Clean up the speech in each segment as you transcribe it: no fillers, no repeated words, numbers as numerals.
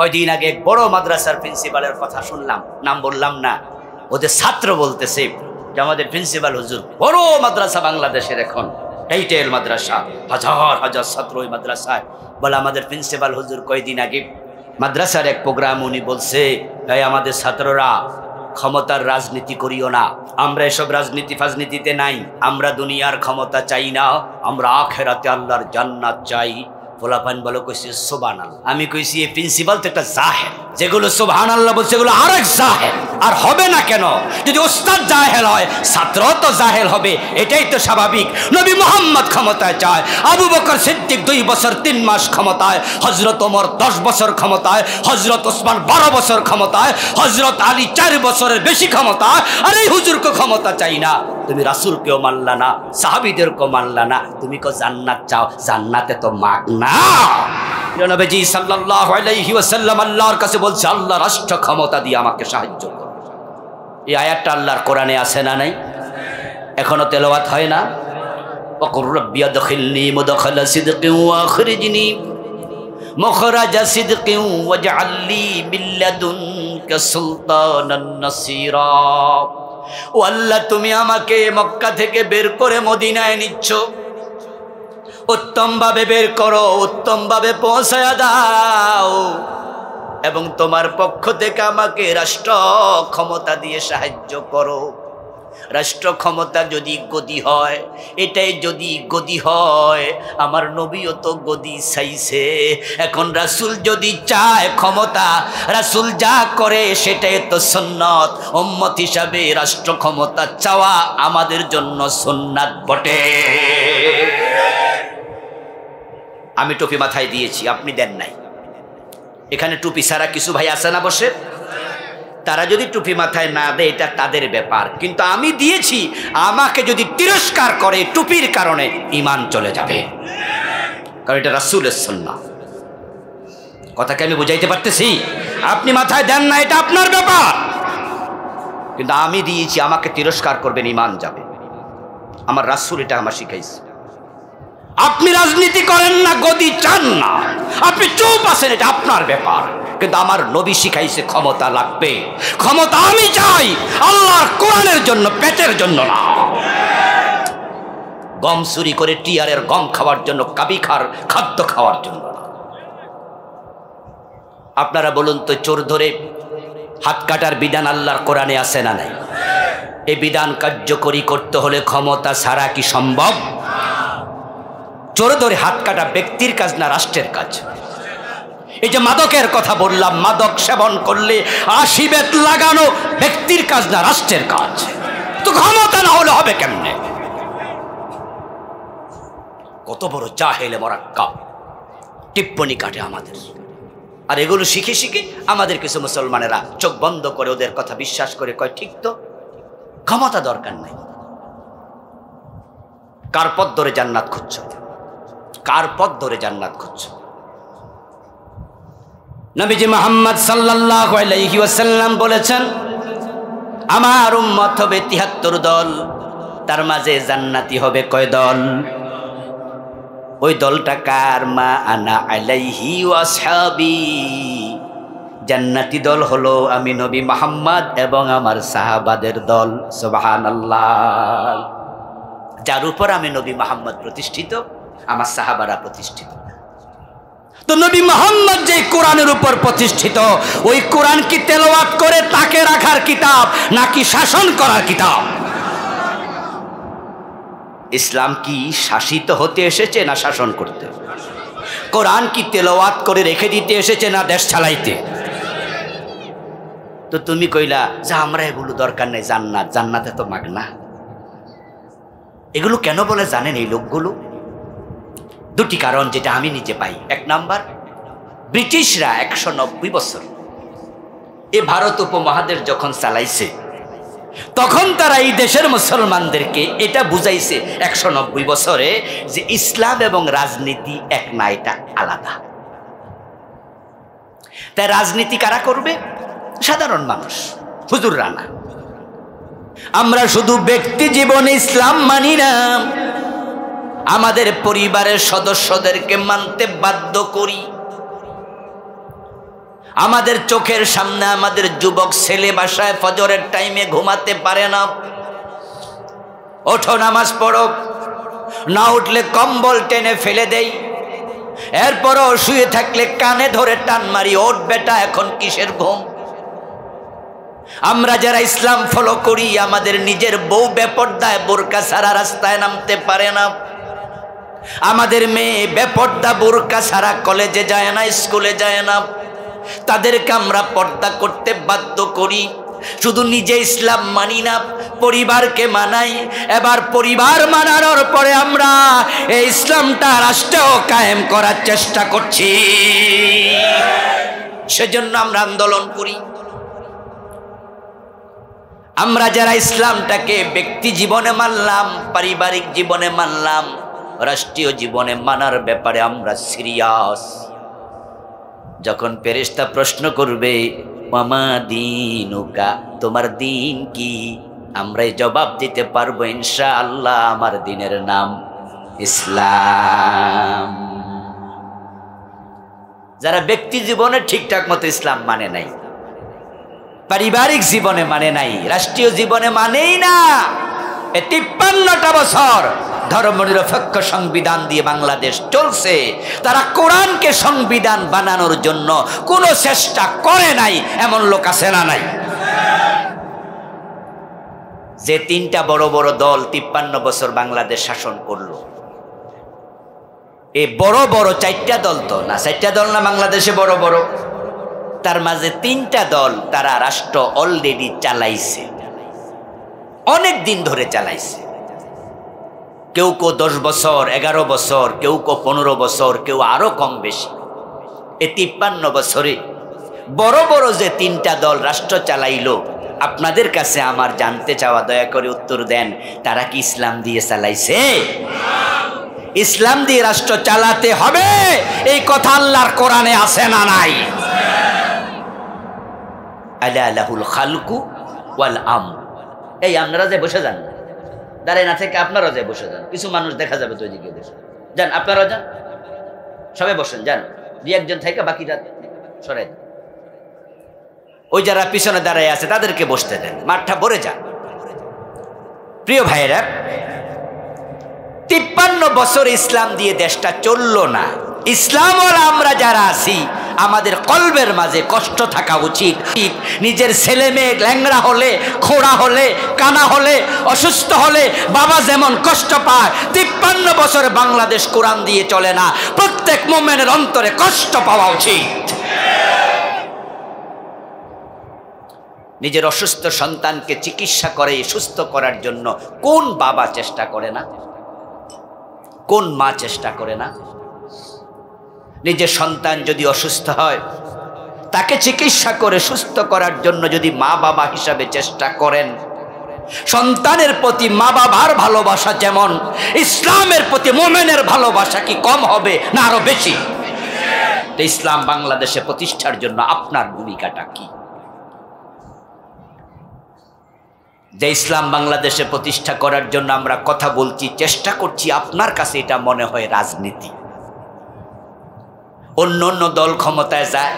কয়দিন আগে এক বড় মাদ্রাসার প্রিন্সিপালের কথা শুনলাম, নাম বললাম না। ওদের ছাত্র বলতেছে যে আমাদের প্রিন্সিপাল হুজুর, বড় মাদ্রাসা বাংলাদেশের এখন টাইটেল মাদ্রাসা, হাজার হাজার ছাত্র ওই মাদ্রাসায়, বলে আমাদের প্রিন্সিপাল হুজুর কয়দিন আগে মাদ্রাসার এক প্রোগ্রাম উনি বলছে, তাই আমাদের ছাত্ররা ক্ষমতার রাজনীতি করিও না, আমরা এসব রাজনীতি ফাজনীতিতে নাই, আমরা দুনিয়ার ক্ষমতা চাই না, আমরা আখিরাতে আল্লাহর জান্নাত চাই। পোলাপান বলো কইছে সুবহানাল্লাহ। আমি কইছি এই প্রিন্সিপাল তো একটা জাহেল, যেগুলো সুবহানাল্লাহ বলছে এগুলো আরেক জাহেল। আর হবে না কেন? যদি ওস্তাদ জাহেল হয় ছাত্র তো জাহেল হবে, এটাই তো স্বাভাবিক। নবী মুহাম্মদ ক্ষমতায় চায়, আবু বকর সিদ্দিক 2 বছর 3 মাস ক্ষমতায়, হযরত ওমর 10 বছর ক্ষমতায়, হযরত ওসমান 12 বছর ক্ষমতায়, হযরত আলী 4 বছরের বেশি ক্ষমতায়। আর এই হুজুরকে ক্ষমতা চাই না। তুমি রাসূলকেও মানলা না, সাহাবীদেরকেও মানলা না, তুমি কো জান্নাত চাও, জান্নাতে তো মাগনা। নবীজি সাল্লাল্লাহু আলাইহি ওয়াসাল্লাম আল্লাহর কাছে বলছে, আল্লাহ রাষ্ট্র ক্ষমতা দিয়ে আমাকে সাহায্য করো। এই আয়াতটা আল্লাহর কোরআনে আছে না নাই? এখনো তেলাওয়াত হয় না? ওয়াকুর রাব্বি আদখিলনি মুদখালা সিদকিন ওয়া আখরিজনি মুখরাজা সিদকিন ওয়াজআলনি মিন লাদুনকা সুলতানান নাসীরা। ও আল্লাহ, তুমি আমাকে মক্কা থেকে বের করে মদিনায় নিচ্ছ, উত্তম ভাবে বের করো, উত্তম ভাবে পৌঁছায়া দাও, এবং তোমার পক্ষ থেকে আমাকে রাষ্ট্র ক্ষমতা দিয়ে সাহায্য করো। রাষ্ট্র ক্ষমতা যদি গদি হয়, এটাই যদি গদি হয়, আমার নবীও তো গদি চাইছে। এখন রাসূল যদি চায় ক্ষমতা, রাসূল যা করে সেটাই তো সুন্নাত। উম্মত হিসাবে রাষ্ট্র ক্ষমতা চাওয়া আমাদের জন্য সুন্নাত বটে। আমি টুপি মাথায় দিয়েছি, আপনি দেন নাই। এখানে টুপি ছাড়া কিছু ভাই আছে না বসে? তারা যদি টুপি মাথায় না দেয় এটা তাদের ব্যাপার, কিন্তু আমি দিয়েছি। আমাকে যদি তিরস্কার করে টুপির কারণে, ঈমান চলে যাবে, কারণ এটা রাসূলের সুন্নাত। কথাকে আমি বুঝাইতে পারতেছি? আপনি মাথায় দেন না, এটা আপনার ব্যাপার, কিন্তু আমি দিয়েছি। আমাকে তিরস্কার করবেন, ঈমান যাবে। আমার রাসূল এটা আমার শিখাইছে। আপনি রাজনীতি করেন না, গদি চান না, আপনি চুপ আছেন, এটা আপনার ব্যাপার, কিন্তু আমার নবী শিখাইছে ক্ষমতা লাগবে। ক্ষমতা আমি চাই আল্লাহর কোরআনের জন্য, পেটের জন্য না। গম চুরি করে টিয়ারের গম খাওয়ার জন্য, কাবিখার খাদ্য খাওয়ার জন্য না। আপনারা বলুন তো, চোর ধরে হাত কাটার বিধান আল্লাহর কোরআনে আছে না নাই? এই বিধান কার্যকরী করতে হলে ক্ষমতা ছাড়া কি সম্ভব? চোর ধরে হাত কাটা ব্যক্তির কাজ না রাষ্ট্রের কাজ? এই যে মাদকের কথা বললাম, মাদক সেবন করলে 80 বেত লাগানো ব্যক্তির কাজ না রাষ্ট্রের কাজ? তো ক্ষমতা না হলে হবে কেমনে? কত বড় জাহেলে মোরাক্কাব টিপ্পনি কাটে আমাদের। আর এগুলো শিখে শিখে আমাদের কিছু মুসলমানেরা চোখ বন্ধ করে ওদের কথা বিশ্বাস করে কয় ঠিক তো, ক্ষমতা দরকার নাই। কার পথ ধরে জান্নাত খুঁজছো? কার পথ ধরে জান্নাত খুঁজছো? নবীজি মুহাম্মদ সাল্লাল্লাহু আলাইহি ওয়াসাল্লাম বলেছেন, আমার উম্মত হবে ৭৩ দল, তার মাঝে জান্নাতি হবে কয় দল? ওই দলটা কার? মা আনা আলাইহি ওয়া আসহাবি। জান্নাতি দল হলো আমি নবী মুহাম্মদ এবং আমার সাহাবাদের দল। সুবহানাল্লাহ। যার উপর আমি নবী মুহাম্মদ প্রতিষ্ঠিত, আমার সাহাবারা প্রতিষ্ঠিত। তো নবী মুহাম্মদ যে কোরআনের উপর প্রতিষ্ঠিত, ওই কোরআন কি তেলাওয়াত করে তাকে রাখার কিতাব নাকি শাসন করার কিতাব? ইসলাম কি শাসিত হতে এসেছে না শাসন করতে? কোরআন কি তেলাওয়াত করে রেখে দিতে এসেছে না দেশ চালাইতে? তো তুমি কইলা যে আমরা এগুলো দরকার নেই, জান্নাত, জান্নাতে তো মাগনা। এগুলো কেন বলে জানেন এই লোকগুলো? দুটি কারণ যেটা আমি নিজে পাই। এক নাম্বার, ব্রিটিশরা 190 বছর এ ভারত উপমহাদেশ যখন চালাইছে, তখন তারা এই দেশের মুসলমানদেরকে এটা বুঝাইছে 190 বছরে যে ইসলাম এবং রাজনীতি এক না, এটা আলাদা। তাই রাজনীতি কারা করবে? সাধারণ মানুষ, হুজুররা না। আমরা শুধু ব্যক্তি জীবনে ইসলাম মানি না, আমাদের পরিবারের সদস্যদেরকে মানতে বাধ্য করি। আমাদের চোখের সামনে আমাদের যুবক ছেলে বাসায় ফজরের টাইমে ঘুমাতে পারে না, ওঠো নামাজ পড়ো, না উঠলে কম্বল টেনে ফেলে দেই, এরপরও শুয়ে থাকলে কানে ধরে টান মারি, ওঠ বেটা এখন কিসের ঘুম। আমরা যারা ইসলাম ফলো করি আমাদের নিজের বউ বেপর্দায় বোরকা ছাড়া রাস্তায় নামতে পারে না, আমাদের মেয়ে বেপর্দা বোরকা ছাড়া কলেজে যায় না, স্কুলে যায় না, তাদেরকে আমরা পর্দা করতে বাধ্য করি। শুধু নিজে ইসলাম মানি না, পরিবারকে মানাই। এবার পরিবার মানানোর পরে আমরা এই ইসলামটা রাষ্ট্রেও কায়েম করার চেষ্টা করছি, সেজন্য আমরা আন্দোলন করি। আমরা যারা ইসলামটাকে ব্যক্তি জীবনে মানলাম, পারিবারিক জীবনে মানলাম, রাষ্ট্রীয় জীবনে মানার ব্যাপারে আমরা সিরিয়াস। যখন ফেরেশতা প্রশ্ন করবে মামা দিনুকা, তোমার দিন কি, আমরা জবাব দিতে পারবো ইনশাআল্লাহ, আমার দিনের নাম ইসলাম। যারা ব্যক্তি জীবনে ঠিকঠাক মতো ইসলাম মানে নাই, পারিবারিক জীবনে মানে নাই, রাষ্ট্রীয় জীবনে মানেই না, 53টা বছর ধর্মনিরপেক্ষ সংবিধান দিয়ে বাংলাদেশ চলছে, তারা কোরআনকে সংবিধান বানানোর জন্য কোনো চেষ্টা করে নাই, এমন লোক আছে না নাই? যে 3টা বড় বড় দল 53 বছর বাংলাদেশ শাসন করলো, এই বড় বড় 4টা দল তো না, 4টা দল না বাংলাদেশে বড় বড়, তার মাঝে 3টা দল তারা রাষ্ট্র অলরেডি চালাইছে, অনেক দিন ধরে চালাইছে। কেউ 10 বছর, 11 বছর, কেউ 15 বছর, কেউ আরো কম বেশি। এই 53 বছরে বড় বড় যে 3টা দল রাষ্ট্র চালাইলো, আপনাদের কাছে আমার জানতে চাওয়া, দয়া করে উত্তর দেন, তারা কি ইসলাম দিয়ে চালাইছে? ইসলাম দিয়ে রাষ্ট্র চালাতে হবে এই কথা আল্লাহর কোরআনে আছে না নাই? আলা লাহুল খালকু ওয়াল আমর। এই আপনারা যে বসে যান, দাঁড়ায় না থেকে আপনারা যে বসে যান, কিছু মানুষ দেখা যাবে তো ওইদিকে যান, আপনারা যান, সবাই বসেন, যান, 2-1 জন থেকে বাকিরা সরাই দেন। ওই যারা পিছনে দাঁড়ায় আছে তাদেরকে বসতে দেন, মাঠটা ভরে যান। প্রিয় ভাইরা, 53 বছর ইসলাম দিয়ে দেশটা চললো না। ইসলামওয়ালা আমরা যারা আছি, আমাদের কলবের মাঝে কষ্ট থাকা উচিত। নিজের ছেলে মেয়ে ল্যাংড়া হলে, খোড়া হলে, কানা হলে, অসুস্থ হলে বাবা যেমন কষ্ট পায়, 53 বছর বাংলাদেশ কোরআন দিয়ে চলে না, প্রত্যেক মুমিনের অন্তরে কষ্ট পাওয়া উচিত। নিজের অসুস্থ সন্তানকে চিকিৎসা করে সুস্থ করার জন্য কোন বাবা চেষ্টা করে না? কোন মা চেষ্টা করে না? নিজের সন্তান যদি অসুস্থ হয়, তাকে চিকিৎসা করে সুস্থ করার জন্য যদি মা বাবা হিসাবে চেষ্টা করেন, সন্তানের প্রতি মা বাবার ভালোবাসা যেমন, ইসলামের প্রতি মুমিনের ভালোবাসা কি কম হবে না আরো বেশি? ইসলাম বাংলাদেশে প্রতিষ্ঠার জন্য আপনার ভূমিকাটা কি? যে ইসলাম বাংলাদেশে প্রতিষ্ঠা করার জন্য আমরা কথা বলছি, চেষ্টা করছি, আপনার কাছে এটা মনে হয় রাজনীতি? অন্য অন্য দল ক্ষমতায় যায়,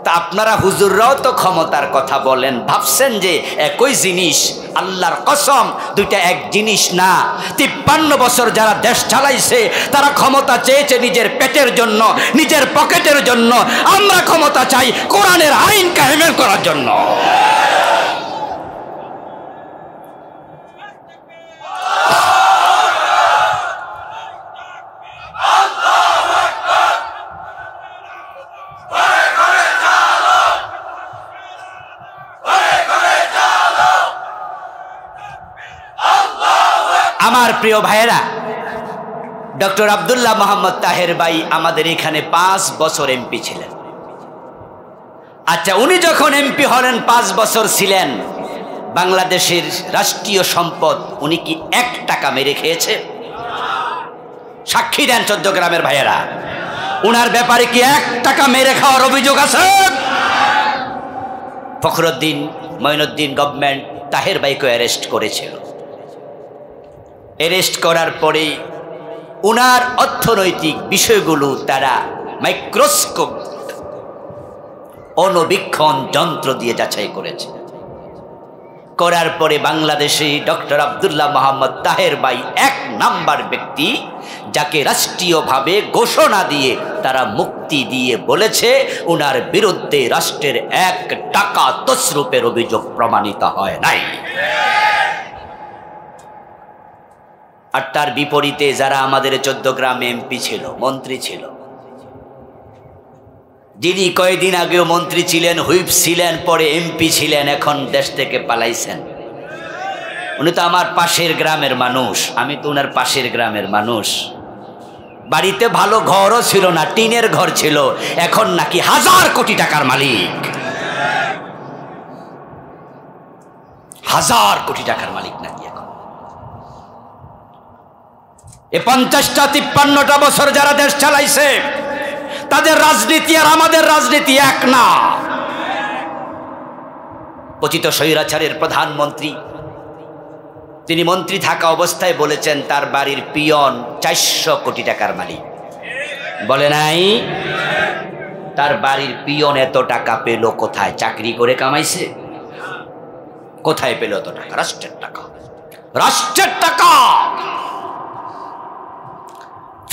তা আপনারা হুজুররাও তো ক্ষমতার কথা বলেন, ভাবছেন যে একই জিনিস? আল্লাহর কসম, দুইটা এক জিনিস না। 53 বছর যারা দেশ চালাইছে তারা ক্ষমতা চেয়েছে নিজের পেটের জন্য, নিজের পকেটের জন্য। আমরা ক্ষমতা চাই কোরআনের আইন কায়েম করার জন্য। আমার প্রিয় ভাইয়েরা, ডক্টর আব্দুল্লাহ মোহাম্মদ তাহের ভাই আমাদের এখানে 5 বছর এমপি ছিলেন। আচ্ছা, উনি যখন এমপি হলেন 5 বছর ছিলেন, বাংলাদেশের রাষ্ট্রীয় সম্পদ উনি কি 1 টাকা মেরে খেয়েছে? সাক্ষী দেন 14 গ্রামের ভাইয়েরা, উনার ব্যাপারে কি 1 টাকা মেরে খাওয়ার অভিযোগ আছে? ফখরুদ্দিন মঈনুদ্দিন গভর্নমেন্ট তাহের ভাইকে অ্যারেস্ট করেছিল। অ্যারেস্ট করার পরে উনার অর্থনৈতিক বিষয়গুলো তারা মাইক্রোস্কোপ অণুবীক্ষণ যন্ত্র দিয়ে যাচাই করেছে। করার পরে বাংলাদেশে ডক্টর আব্দুল্লাহ মোহাম্মদ তাহের ভাই 1 নাম্বার ব্যক্তি, যাকে রাষ্ট্রীয়ভাবে ঘোষণা দিয়ে তারা মুক্তি দিয়ে বলেছে উনার বিরুদ্ধে রাষ্ট্রের 1 টাকা তসরুপের অভিযোগ প্রমাণিত হয় নাই। আর তার বিপরীতে যারা আমাদের 14 গ্রামে এমপি ছিল, মন্ত্রী ছিল, যিনি কয়েকদিন আগেও মন্ত্রী ছিলেন, হুইপ ছিলেন, পরে এমপি ছিলেন, এখন দেশ থেকে পালাইছেন। উনি তো আমার পাশের গ্রামের মানুষ, আমি তো ওনার পাশের গ্রামের মানুষ। বাড়িতে ভালো ঘরও ছিল না, টিনের ঘর ছিল, এখন নাকি 1000 কোটি টাকার মালিক। 1000 কোটি টাকার মালিক নাকি এখন। এ 50টা 53টা বছর যারা দেশ চালাইছে, তাদের রাজনীতি আর আমাদের রাজনীতি এক না। পতিত স্বৈরাচারের প্রধানমন্ত্রী, তিনি মন্ত্রী থাকা অবস্থায় বলেছেন তার বাড়ির পিয়ন 400 কোটি টাকার মালিক। বলে নাই? তার বাড়ির পিয়ন এত টাকা পেল কোথায়? চাকরি করে কামাইছে? কোথায় পেল এত টাকা? রাষ্ট্রের টাকা, রাষ্ট্রের টাকা।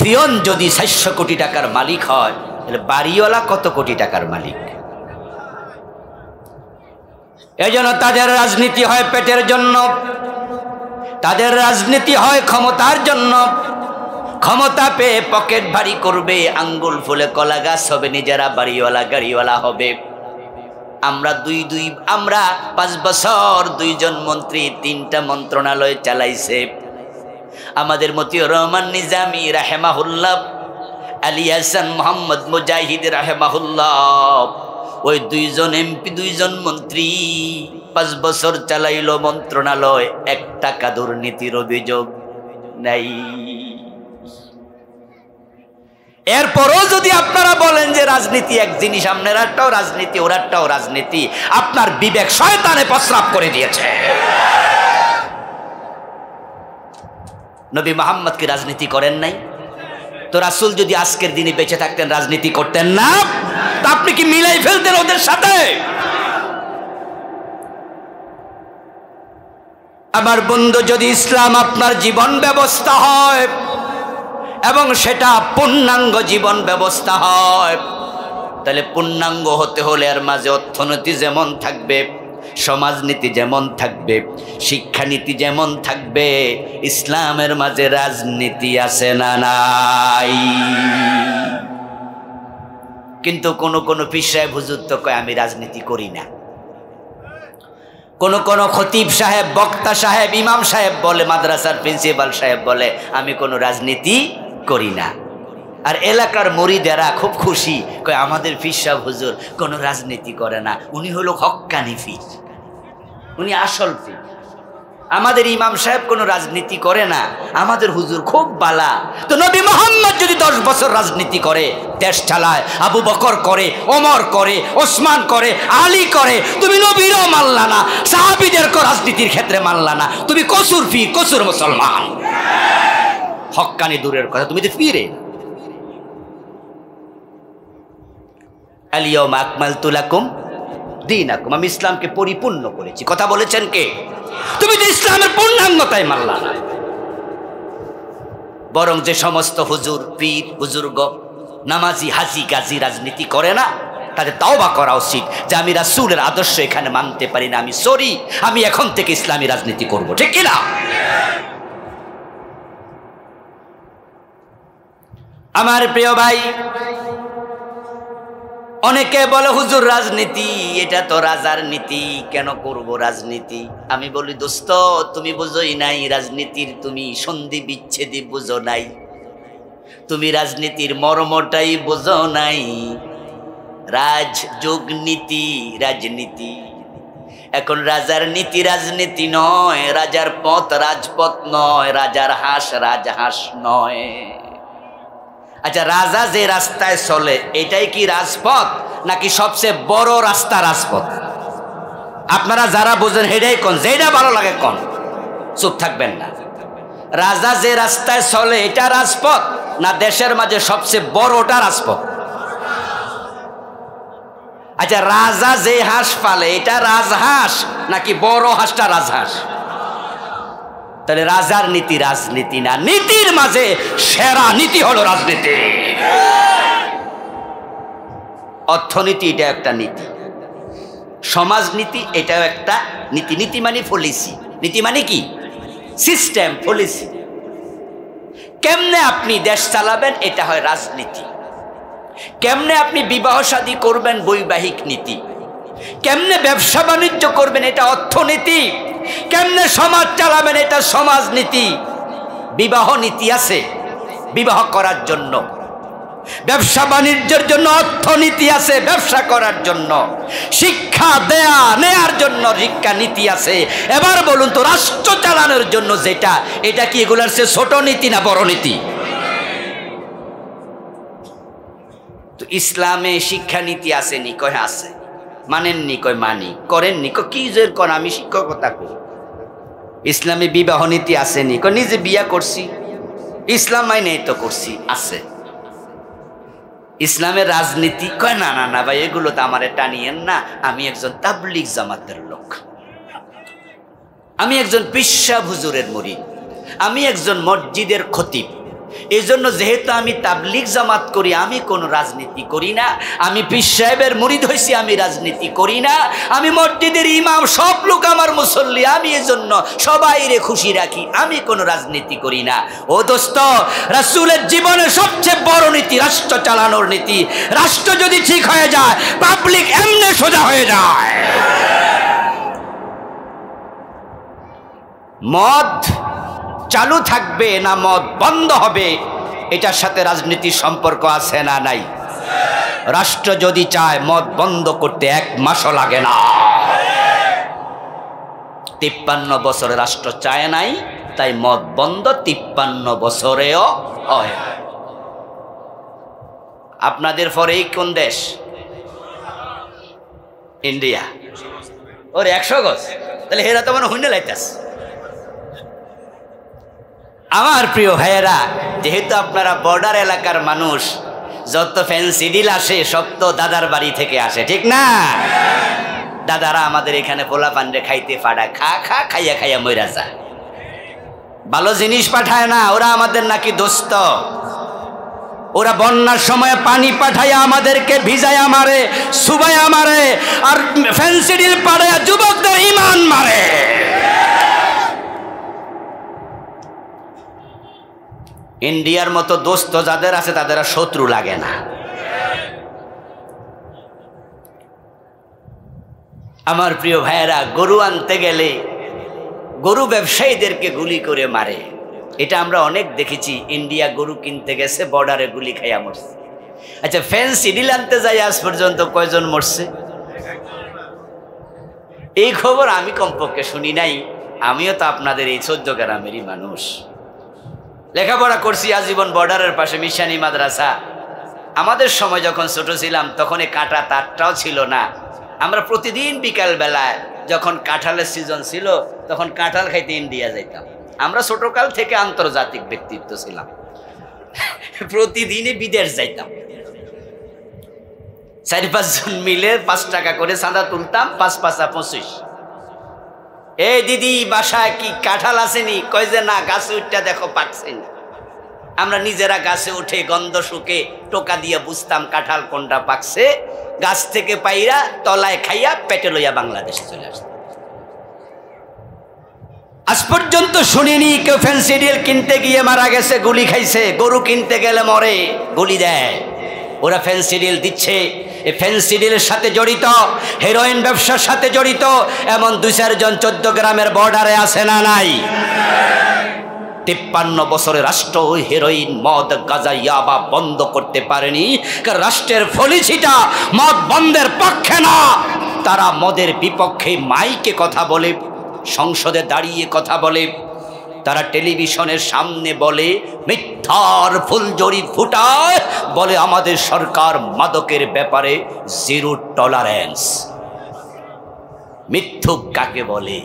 পিয়ন যদি 400 কোটি টাকার মালিক হয়, তাহলে বাড়িওয়ালা কত কোটি টাকার মালিক? এজন্য তাদের রাজনীতি হয় পেটের জন্য, তাদের রাজনীতি হয় ক্ষমতার জন্য। ক্ষমতা পেয়ে পকেট ভারী করবে, আঙ্গুল ফুলে কলা গাছ হবে, নিজেরা বাড়িওয়ালা গাড়িওয়ালা হবে। আমরা 5 বছর 2 জন মন্ত্রী 3টা মন্ত্রণালয় চালাইছে। আমাদের মতিউর রহমান নিজামী রাহেমাহুল্লাহ, আলী হাসান মোহাম্মদ মুজাহিদ রাহেমাহুল্লাহ, ওই 2 জন এমপি 2 জন মন্ত্রী 5 বছর চালাইল মন্ত্রণালয়, 1 টাকা দুর্নীতির অভিযোগ নাই। এরপরও যদি আপনারা বলেন যে রাজনীতি এক জিনিস, আপনারাটাও রাজনীতি, ওরাটাও রাজনীতি, আপনার বিবেক শয়তানে প্রস্রাব করে দিয়েছে। নবী মুহাম্মদ কি রাজনীতি করেন নাই? তো রাসূল যদি আজকের দিনে বেঁচে থাকতেন রাজনীতি করতেন না? তা আপনি কি মিলাই ফেলতেন ওদের সাথে? আমার বন্ধু, যদি ইসলাম আপনার জীবন ব্যবস্থা হয় এবং সেটা পূর্ণাঙ্গ জীবন ব্যবস্থা হয়, তাহলে পূর্ণাঙ্গ হতে হলে এর মাঝে অর্থনীতি যেমন থাকবে, সমাজনীতি যেমন থাকবে, শিক্ষানীতি যেমন থাকবে, ইসলামের মাঝে রাজনীতি আছে না নাই? কিন্তু কোন পীর সাহেব হুজুর তো কয় আমি রাজনীতি করি না। কোন খতিব সাহেব, বক্তা সাহেব, ইমাম সাহেব বলে, মাদ্রাসার প্রিন্সিপাল সাহেব বলে আমি কোনো রাজনীতি করি না। আর এলাকার মুরিদেরা খুব খুশি, কয় আমাদের পীর সাহেব হুজুর কোনো রাজনীতি করে না, উনি হলো হক্কানি পীর, উনি আসল পীর। আমাদের ইমাম সাহেব কোনো রাজনীতি করে না, আমাদের হুজুর খুব বালা। তো নবী মুহাম্মদ যদি 10 বছর রাজনীতি করে, দেশ চালায়, আবু বকর করে, ওমর করে, ওসমান করে, আলী করে, তুমি নবীরও মানলা না, সাহাবীদেরকে রাজনীতির ক্ষেত্রে মানলা না, তুমি কসুর পীর, কসুর মুসলমান। হক্কানি দূরের কথা, তুমি তো পীরে। আল-ইয়াওমা আকমালতু লাকুম দীনাকুম, আমি ইসলামকে পরিপূর্ণ করেছি। কথা বলেছেন কে? তুমি তো ইসলামের পূর্ণাঙ্গতাই মানলা না। বরং যে সমস্ত হুজুর, পীর, বুজুর্গ, নামাজি, হাজি, গাজী রাজনীতি করে না, তাদের তওবা করা উচিত যে আমি রাসূলের আদর্শ এখানে মানতে পারি না, আমি সরি, আমি এখন থেকে ইসলামী রাজনীতি করব। ঠিক কিনা? আমার প্রিয় ভাই, অনেকে বলে হুজুর রাজনীতি এটা তো রাজার নীতি, কেন করব রাজনীতি? আমি বলি দোস্ত, তুমি বুঝোই নাই রাজনীতির, তুমি সন্ধি বিচ্ছেদই বুঝো নাই, তুমি রাজনীতির মর্মটাই বুঝো নাই। রাজযোগ নীতি, রাজনীতি। এখন রাজার নীতি রাজনীতি নয়, রাজার পথ রাজপথ নয়, রাজার হাঁস রাজহাঁস নয়। আচ্ছা, রাজা যে রাস্তায় চলে এটাই কি রাজপথ, নাকি সবচেয়ে বড় রাস্তা রাজপথ? আপনারা যারা বোঝেন হেডাই কোন, যেটা ভালো লাগে কোন, চুপ থাকবেন না। রাজা যে রাস্তায় চলে এটা রাজপথ, না দেশের মাঝে সবচেয়ে বড়টা রাজপথ? আচ্ছা, রাজা যে হাঁস পালে এটা রাজহাঁস নাকি বড় হাঁসটা রাজহাঁস? তাহলে রাজার নীতি রাজনীতি না, নীতির মাঝে সেরা নীতি হলো রাজনীতি। অর্থনীতি এটা একটা নীতি, সমাজনীতি এটাও একটা নীতি। নীতি মানে পলিসি, নীতি মানে কি? System, policy. কেমনে আপনি দেশ চালাবেন এটা হয় রাজনীতি। কেমনে আপনি বিবাহ শাদী করবেন বৈবাহিক নীতি। কেমনে ব্যবসা বাণিজ্য করবেন এটা অর্থনীতি। কেমনে সমাজ চালাবেন এটা সমাজনীতি। বিবাহ নীতি আছে বিবাহ করার জন্য, ব্যবসা বাণিজ্যের জন্য অর্থনীতি আছে ব্যবসা করার জন্য, শিক্ষা দেয়া নেয়ার জন্য শিক্ষা নীতি আছে। এবার বলুন তো, রাষ্ট্র চালানোর জন্য যেটা, এটা কি এগুলার চেয়ে ছোট নীতি না বড় নীতি? তো ইসলামে শিক্ষা নীতি আসেনি? কয় আছে। মানেননি? কয় মানি। করেননি? কয় কি জোর কর, আমি শিক্ষকতা করি। ইসলামে বিবাহ নীতি আসেনি? কয় নিজে বিয়া করছি, ইসলাম মাইনে তো করছি। আছে। ইসলামের রাজনীতি? কয় না না না ভাই, এগুলো তো আমারে টানিয়েন না, আমি একজন তাবলিগ জামাতের লোক, আমি একজন পিসা হুজুরের মুরিদ, আমি একজন মসজিদের খতিব। এই জন্য যেহেতু আমি তাবলিগ জামাত করি, আমি কোনো রাজনীতি করি না। আমি পীর সাহেবের মুরিদ হইছি, আমি রাজনীতি করি না। আমি মসজিদের ইমাম, সব লোক আমার মুসল্লি, আমি এজন্য সবাইরে খুশি রাখি, আমি কোনো রাজনীতি করি না। ও দোস্ত, রাসূলের জীবনের সবচেয়ে বড় নীতি রাষ্ট্র চালানোর নীতি। রাষ্ট্র যদি ঠিক হয়ে যায়, পাবলিক এমনি সোজা হয়ে যায়। মদ চালু থাকবে না মদ বন্ধ হবে, এটার সাথে রাজনীতির সম্পর্ক আছে না নাই? রাষ্ট্র যদি চায় মদ বন্ধ করতে 1 মাসও লাগে না। 53 বছরে রাষ্ট্র চায় নাই, তাই মদ বন্ধ 53 বছরেও হয়। আপনাদের পরে কোন দেশ? ইন্ডিয়া। ওর 100 গজ, তাহলে হেরা তো মানে হুন্ডে লাইতাস। আমার প্রিয় ভাইয়েরা, যেহেতু আপনারা বর্ডার এলাকার মানুষ, যত ফ্যান্সি ডিল আসে সব তো দাদার বাড়ি থেকে আসে, ঠিক না? দাদারা আমাদের এখানে পোলা পান্ডে খাইতে পাঠায়, খাইয়া খাইয়া মইরা যায়। ভালো জিনিস পাঠায় না, ওরা আমাদের নাকি দোস্ত। ওরা বন্যার সময় পানি পাঠাইয়া আমাদেরকে ভিজাইয়া মারে, সুবাইয়া মারে, আর ফ্যান্সি ডিল পাঠাইয়া যুবকদের ইমান মারে। ইন্ডিয়ার মতো দোস্ত যাদের আছে তাদের শত্রু লাগে না। আমার প্রিয় ভাইয়েরা, গরু আনতে গেলে গরু ব্যবসায়ীদেরকে গুলি করে মারে, এটা আমরা অনেক দেখেছি। ইন্ডিয়া গরু কিনতে গেছে, বর্ডারে গুলি খাইয়া মরছে। আচ্ছা, ফ্যান্সি ডিল আনতে যাই আজ পর্যন্ত কয়জন মরছে? এই খবর আমি কমপক্ষে শুনি নাই। আমিও তো আপনাদের এই 14 গ্রামেরই মানুষ, লেখাপড়া করছি আজীবন বর্ডারের পাশে মিশানি মাদ্রাসা। আমাদের সময় যখন ছোট ছিলাম তখন এই কাঁটা তারটাও ছিল না। আমরা প্রতিদিন বিকাল বেলায় যখন কাঁঠালের সিজন ছিল তখন কাঁঠাল খাইতে ইন্ডিয়া যাইতাম। আমরা ছোটকাল থেকে আন্তর্জাতিক ব্যক্তিত্ব ছিলাম, প্রতিদিনই বিদেশ যাইতাম। 4-5 জন মিলে 5 টাকা করে চাঁদা তুলতাম, 5 5 25। এই দিদি বাসায় কি কাঁঠাল আসেনি? কয় যে না, গাছে উঠটা দেখো পাকছেন। আমরা নিজেরা গাছে উঠে গন্ধ শুকে টোকা দিয়ে বুঝতাম কাঁঠাল কোনটা পাকছে। গাছ থেকে পাইরা তলায় খাইয়া পেটে লইয়া বাংলাদেশে চলে আসতাম। আজ পর্যন্ত শুনিনি কেউ ফ্যান্সি ডিল কিনতে গিয়ে মারা গেছে, গুলি খাইছে। গরু কিনতে গেলে মরে, গুলি দেয়। ওরা ফ্যান্সি ডিল দিচ্ছে, এই ফ্যান্সি ডিলের সাথে জড়িত, হেরোইন ব্যবসার সাথে জড়িত এমন 2-4 জন 14 গ্রামের বর্ডারে আছে না নাই? 53 বছরে রাষ্ট্র ওই হেরোইন, মদ, গাঁজা, ইয়াবা বন্ধ করতে পারেনি। কারণ রাষ্ট্রের পলিসিটা মদ বন্ধের পক্ষে না, তারা মদের বিপক্ষে মাইকে কথা বলে, সংসদে দাঁড়িয়ে কথা বলে, তারা টেলিভিশনের সামনে বলে, মিথ্যার ফুলঝড়ি ফুটায়, বলে আমাদের সরকার মাদকের ব্যাপারে 0 টলারেন্স। মিথ্যুক কাকে বলে?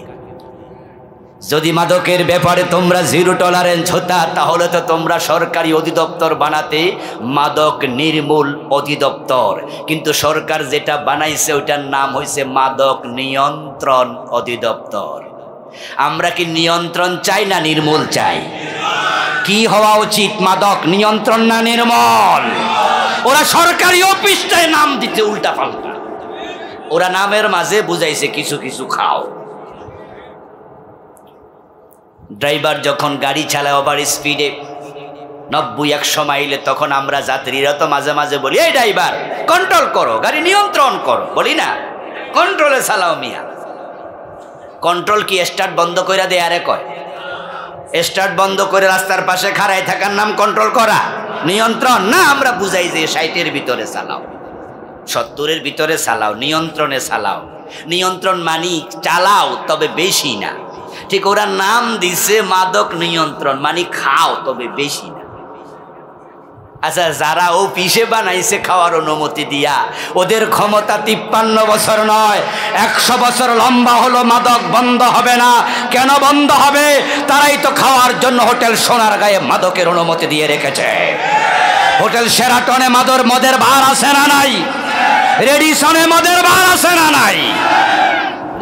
যদি মাদকের ব্যাপারে তোমরা জিরো টলারেন্স হতা, তাহলে তো তোমরা সরকারি অধিদপ্তর বানাতে মাদক নির্মূল অধিদপ্তর, কিন্তু সরকার যেটা বানাইছে ওইটার নাম হয়েছে মাদক নিয়ন্ত্রণ অধিদপ্তর। আমরা কি নিয়ন্ত্রণ চাই না নির্মূল চাই? কি হওয়া উচিত, মাদক নিয়ন্ত্রণ না নির্মূল? ওরা সরকারি অফিসটায় নাম দিতে উল্টা পাল্টা, ওরা নামের মাঝে বুঝাইছে কিছু কিছু খাও। ড্রাইভার যখন গাড়ি চালায় ওভার স্পিডে 90-100 মাইলে, তখন আমরা যাত্রীরা তো মাঝে মাঝে বলি, এই ড্রাইভার কন্ট্রোল করো, গাড়ি নিয়ন্ত্রণ করো, বলি না? কন্ট্রোলে চালাও মিয়া। কন্ট্রোল কি স্টার্ট বন্ধ করে দেয়? আরে কয় স্টার্ট বন্ধ করে রাস্তার পাশে খাড়ায় থাকার নাম কন্ট্রোল করা? নিয়ন্ত্রণ না। আমরা বুঝাই যে 60-এর ভিতরে চালাও, 70-এর ভিতরে চালাও, নিয়ন্ত্রণে চালাও। নিয়ন্ত্রণ মানি চালাও, তবে বেশি না। ঠিক ওরা নাম দিছে মাদক নিয়ন্ত্রণ, মানে খাও তবে বেশি না। আচ্ছা, যারা ও পিসে বানাইছে খাওয়ার অনুমতি দিয়া, ওদের ক্ষমতা 53 বছর নয় 100 বছর লম্বা হলো, মাদক বন্ধ হবে না। কেন বন্ধ হবে? তারাই তো খাওয়ার জন্য হোটেল সোনার গায়ে মাদকের অনুমতি দিয়ে রেখেছে। হোটেল শেরাটনে মদের বার আছে না নাই? রেডিসনে মদের বার আছে না নাই?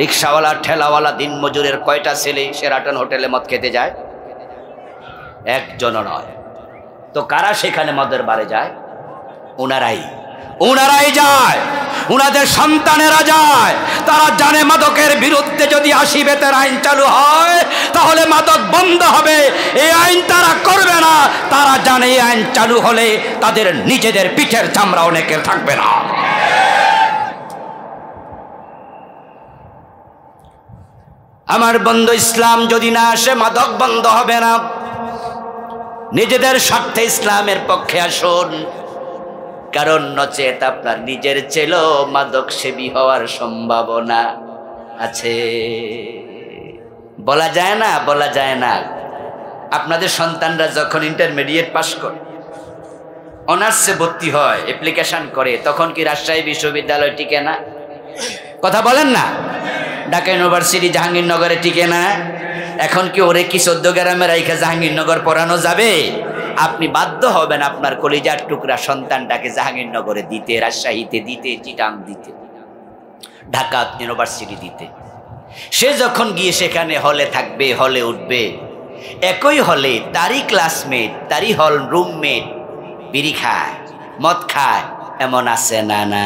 রিক্সাওয়ালা ঠেলাওয়ালা দিন মজুরের কয়টা ছেলে শেরাটন হোটেলে মদ খেতে যায়? একজনও নয়। তো কারা সেখানে মদের বারে যায়? ওনারাই যায়, ওনাদের সন্তানেরা যায়। তারা জানে মাদকের বিরুদ্ধে যদি 80 বেতের আইন চালু হয় তাহলে মাদক বন্ধ হবে। এই আইন তারা করবে না। তারা জানে এই আইন চালু হলে তাদের নিজেদের পিঠের চামড়া অনেকের থাকবে না। আমার বন্ধু, ইসলাম যদি না আসে মাদক বন্ধ হবে না। নিজেদের স্বার্থে ইসলামের পক্ষে আসুন, কারণ নচেত আপনার নিজের ছেলেও মাদক সেবী হওয়ার সম্ভাবনা আছে। বলা যায় না। আপনাদের সন্তানরা যখন ইন্টারমিডিয়েট পাস করে, অনার্সে ভর্তি হয়, অ্যাপ্লিকেশন করে, তখন কি রাজশাহী বিশ্ববিদ্যালয় টিকে না? কথা বলেন না? ঢাকা ইউনিভার্সিটি জাহাঙ্গীরনগরে টিকে না? এখন কি ওরে কি 14 গ্রামে রাইখা জাহাঙ্গীরনগর পড়ানো যাবে? আপনি বাধ্য হবেন আপনার কলিজার টুকরা সন্তানটাকে জাহাঙ্গীরনগরে দিতে, রাজশাহীতে দিতে, চিটাং দিতে, ঢাকা ইউনিভার্সিটি দিতে। সে যখন গিয়ে সেখানে হলে থাকবে, হলে উঠবে, একই হলে তারই ক্লাসমেট, তারই হল রুমমেট বিড়ি খায়, মদ খায়, এমন আছে না? না,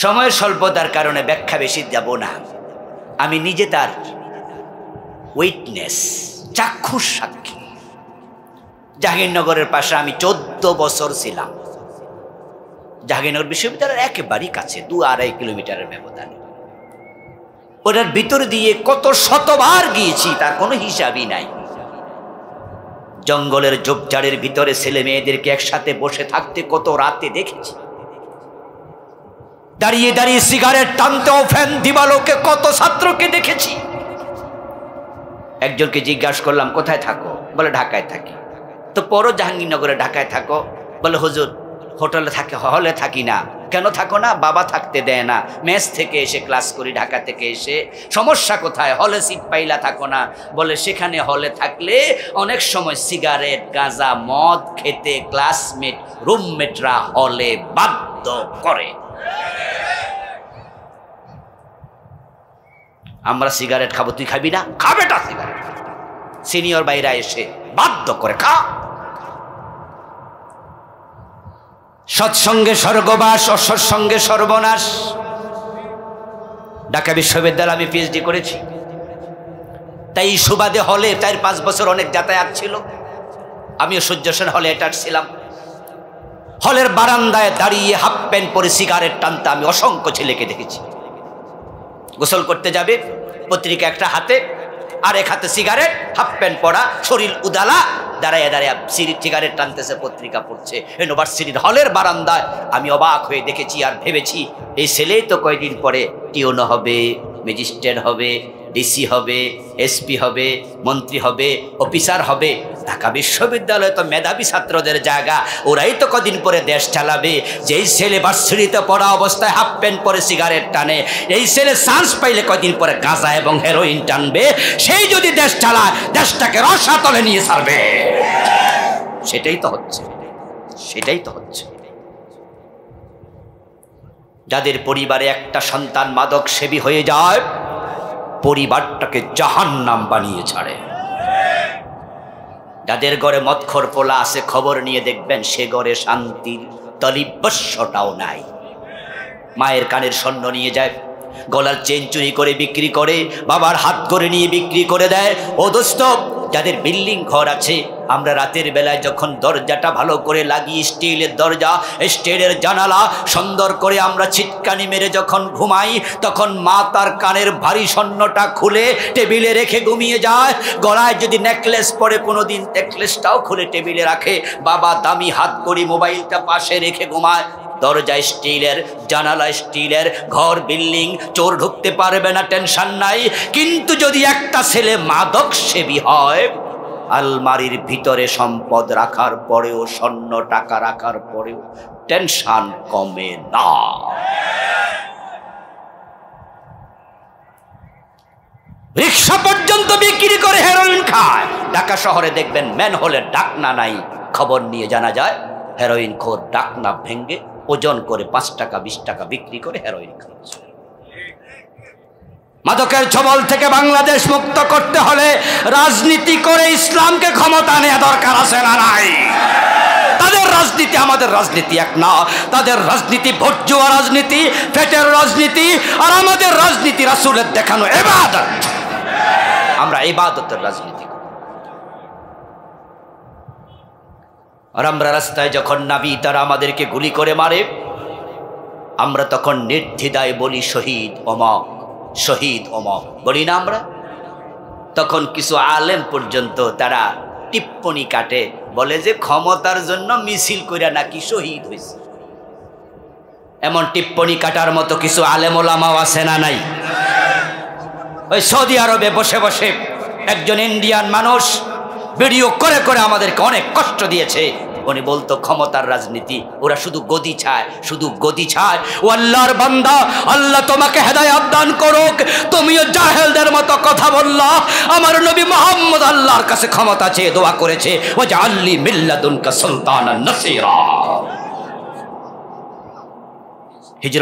সময়ের স্বল্পতার কারণে ব্যাখ্যা বেশি যাব না। আমি নিজে তার উইটনেস, চাক্ষুষ সাক্ষী। জাহাঙ্গীরনগরের পাশে আমি 14 বছর ছিলাম। জাহাঙ্গীরনগর বিশ্ববিদ্যালয়ের একেবারেই কাছে, 2-2.5 কিলোমিটারের ব্যবধানে। ওটার ভিতর দিয়ে কত শতবার গিয়েছি তার কোনো হিসাবই নাই। জঙ্গলের ঝোপঝাড়ের ভিতরে ছেলে মেয়েদেরকে একসাথে বসে থাকতে কত রাতে দেখেছি। দাঁড়িয়ে দাঁড়িয়ে সিগারেট টানতেও ফ্যান দিবালোকে কত ছাত্রকে দেখেছি। একজনকে জিজ্ঞাসা করলাম, কোথায় থাকো? বলে ঢাকায় থাকি। তো পরও জাহাঙ্গীরনগরে ঢাকায় থাকো? বলে হুজুর হোটেলে থাকে, হলে থাকি না। কেন থাকো না? বাবা থাকতে দেয় না, মেস থেকে এসে ক্লাস করি, ঢাকা থেকে এসে। সমস্যা কোথায়? হলে সিট পাইলা থাকো না। বলে সেখানে হলে থাকলে অনেক সময় সিগারেট, গাঁজা, মদ খেতে ক্লাসমেট, রুমমেটরা হলে বাধ্য করে। আমরা সিগারেট খাবো, তুই খাবি না? খাবেটা সিগারেট। সিনিয়র বাইরা এসে বাধ্য করে খা। সৎসঙ্গে স্বর্গবাস, অসৎসঙ্গে সর্বনাশ। ঢাকা বিশ্ববিদ্যালয়ে আমি পিএইচডি করেছি, তাই সুবাদে হলে 4-5 বছর অনেক যাতায়াত ছিল। আমিও সূর্য সেন হলে অ্যাটাচ ছিলাম। হলের বারান্দায় দাঁড়িয়ে হাফ প্যান্ট পরে সিগারেট টানতে আমি অসংখ্য ছেলেকে দেখেছি। গোসল করতে যাবে, পত্রিকা একটা হাতে, আর এক হাতে সিগারেট, হাফ প্যান্ট পরা, শরীর উদালা, দাঁড়ায় দাঁড়ায় সিগারেট টানতেছে, পত্রিকা পড়ছে ইউনিভার্সিটির হলের বারান্দায়। আমি অবাক হয়ে দেখেছি আর ভেবেছি, এই ছেলেই তো কয়েকদিন পরে টিউনো হবে, ম্যাজিস্ট্রেট হবে, ডিসি হবে, এসপি হবে, মন্ত্রী হবে, অফিসার হবে। ঢাকা বিশ্ববিদ্যালয় তো মেধাবী ছাত্রদের জায়গা, ওরাই তো কদিন পরে দেশ চালাবে। যেই ছেলে ভার্সিটিতে পড়া অবস্থায় হাফ প্যান্ট পরে সিগারেট টানে, এই ছেলে চান্স পাইলে কদিন পরে গাঁজা এবং হেরোইন টানবে, সেই যদি দেশ চালায় দেশটাকে রসাতলে নিয়ে ছাড়বে। সেটাই তো হচ্ছে, সেটাই তো হচ্ছে। যাদের পরিবারে একটা সন্তান মাদক সেবী হয়ে যায়, পরিবারটাকে জাহান্নাম বানিয়ে ছাড়ে। যাদের ঘরে মদখোর পোলা আছে, খবর নিয়ে দেখবেন সে ঘরে শান্তির তলিবস্যটাও নাই। মায়ের কানের স্বর্ণ নিয়ে যায়, গলার চেন চুরি করে বিক্রি করে, বাবার হাত করে নিয়ে বিক্রি করে দেয়। ও দোস্ত, যাদের বিল্ডিং ঘর আছে, আমরা রাতের বেলায় যখন দরজাটা ভালো করে লাগিয়ে, স্টিলের দরজা, স্টিলের জানালা সুন্দর করে আমরা ছিটকানি মেরে যখন ঘুমাই, তখন মা তার কানের ভারী স্বর্ণটা খুলে টেবিলে রেখে ঘুমিয়ে যায়। গলায় যদি নেকলেস পরে কোনোদিন নেকলেসটাও খুলে টেবিলে রাখে। বাবা দামি হাত করি মোবাইলটা পাশে রেখে ঘুমায়। দরজা স্টিলের, জানালা স্টিলের, ঘর বিল্ডিং, চোর ঢুকতে পারবে না, টেনশন নাই। কিন্তু যদি একটা ছেলে মাদক সেবী হয়, আলমারির ভিতরে সম্পদ রাখার পরেও, স্বর্ণ টাকা রাখার পরেও টেনশন কমে না। রিক্সা পর্যন্ত বিক্রি করে হেরোইন খায়। ঢাকা শহরে দেখবেন ম্যানহোলের ডাকনা নাই, খবর নিয়ে জানা যায় হেরোইন খোর ডাকনা ভেঙ্গে ওজন করে 5 টাকা 20 টাকা বিক্রি করে হেরোইন খাচ্ছে। মাদকের ছবল থেকে বাংলাদেশ মুক্ত করতে হলে রাজনীতি করে ইসলামকে ক্ষমতা নেওয়া দরকার আছে না নাই? তাদের রাজনীতি আমাদের রাজনীতি এক না। তাদের রাজনীতি ভোট জুয়া রাজনীতি, পেটের রাজনীতি, আর আমাদের রাজনীতি রাসূলের দেখানো ইবাদত। আমরা ইবাদতের রাজনীতি করি। আর আমরা রাস্তায় যখন নাবি তারা আমাদেরকে গুলি করে মারে, আমরা তখন নির্দ্বিধায় বলি শহীদ অমক, শহীদ অমক বলি না আমরা? তখন কিছু আলেম পর্যন্ত তারা টিপ্পনি কাটে, বলে যে ক্ষমতার জন্য মিছিল কইরা নাকি শহীদ হয়েছে। এমন টিপ্পনি কাটার মতো কিছু আলেম ওলামাও আছে না নাই? ওই সৌদি আরবে বসে বসে একজন ইন্ডিয়ান মানুষ ভিডিও করে করে আমাদেরকে অনেক কষ্ট দিয়েছে। উনি বলতো ক্ষমতার রাজনীতি, ওরা শুধু গদি চায়, শুধু গদি চায়। ও আল্লাহর বান্দা, আল্লাহ তোমাকে হেদায়েত দান করুক। তুমিও জাহেলদের মতো কথা বললা। আমার নবী মুহাম্মদ আল্লাহর কাছে ক্ষমতা চেয়ে দোয়া করেছে, ওয়াজআলনি মিন লাদুনকা সুলতানান নাসীরা। হিজরত